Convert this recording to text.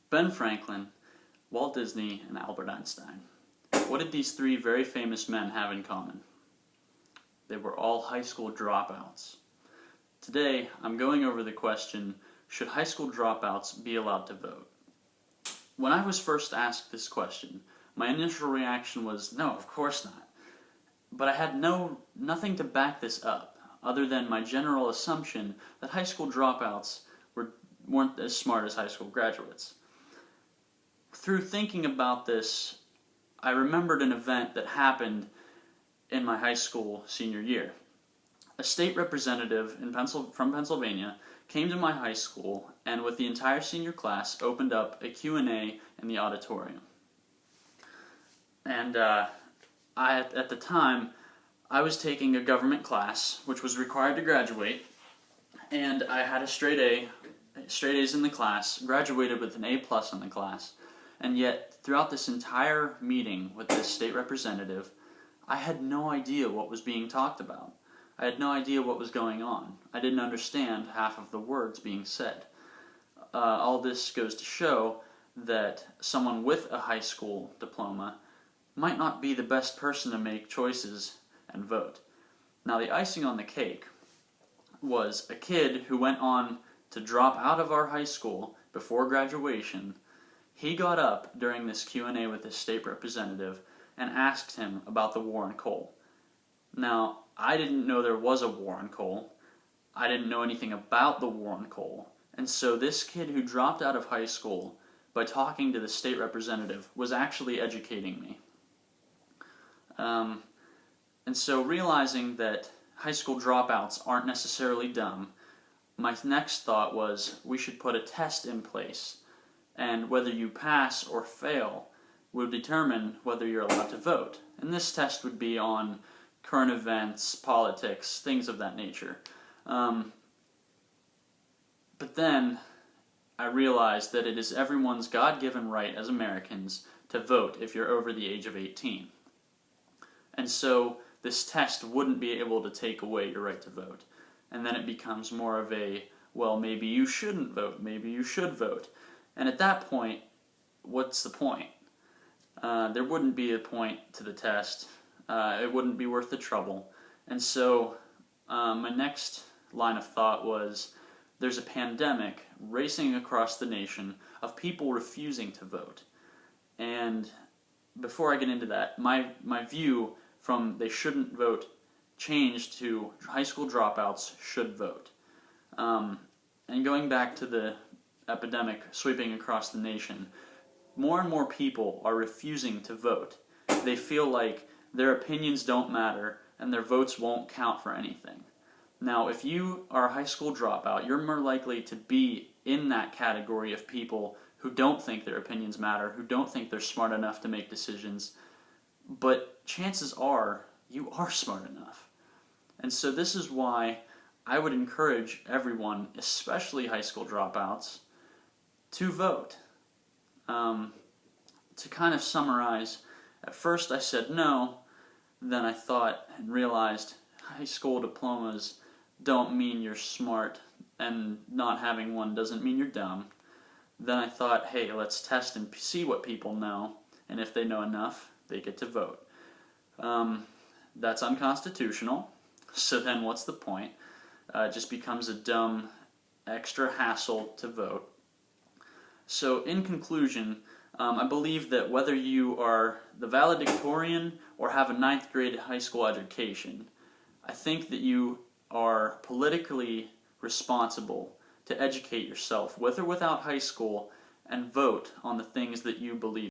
Ben Franklin, Walt Disney, and Albert Einstein. What did these three very famous men have in common? They were all high school dropouts. Today, I'm going over the question, should high school dropouts be allowed to vote? When I was first asked this question, my initial reaction was, no, of course not. But I had nothing to back this up, other than my general assumption that high school dropouts weren't as smart as high school graduates. Through thinking about this, I remembered an event that happened in my high school senior year. A state representative from Pennsylvania came to my high school and with the entire senior class opened up a Q&A in the auditorium. And at the time, I was taking a government class, which was required to graduate, and I had a straight A's in the class, graduated with an A+ in the class, and yet throughout this entire meeting with this state representative, I had no idea what was being talked about. I had no idea what was going on. I didn't understand half of the words being said. All this goes to show that someone with a high school diploma might not be the best person to make choices and vote. Now, the icing on the cake was a kid who went on to drop out of our high school before graduation. He got up during this Q&A with the state representative and asked him about the war on coal. Now, I didn't know there was a war on coal. I didn't know anything about the war on coal. And so this kid who dropped out of high school by talking to the state representative was actually educating me. And so realizing that high school dropouts aren't necessarily dumb, my next thought was we should put a test in place, and whether you pass or fail will determine whether you're allowed to vote. And this test would be on current events, politics, things of that nature. But then I realized that it is everyone's God-given right as Americans to vote if you're over the age of 18. And so this test wouldn't be able to take away your right to vote. And then it becomes more of a, well, maybe you shouldn't vote, maybe you should vote. And at that point, what's the point? There wouldn't be a point to the test. It wouldn't be worth the trouble. And so my next line of thought was, there's a pandemic racing across the nation of people refusing to vote. And before I get into that, my view from they shouldn't vote changed to high school dropouts should vote. And going back to the epidemic sweeping across the nation, more and more people are refusing to vote. They feel like their opinions don't matter and their votes won't count for anything. Now, if you are a high school dropout, you're more likely to be in that category of people who don't think their opinions matter, who don't think they're smart enough to make decisions, but chances are you are smart enough. And so this is why I would encourage everyone, especially high school dropouts, to vote. To kind of summarize, at first I said no, then I thought and realized high school diplomas don't mean you're smart, and not having one doesn't mean you're dumb. Then I thought, hey, let's test and see what people know, and if they know enough, they get to vote. That's unconstitutional, so then what's the point? It just becomes a dumb extra hassle to vote. So in conclusion, I believe that whether you are the valedictorian or have a 9th grade high school education, I think that you are politically responsible to educate yourself with or without high school and vote on the things that you believe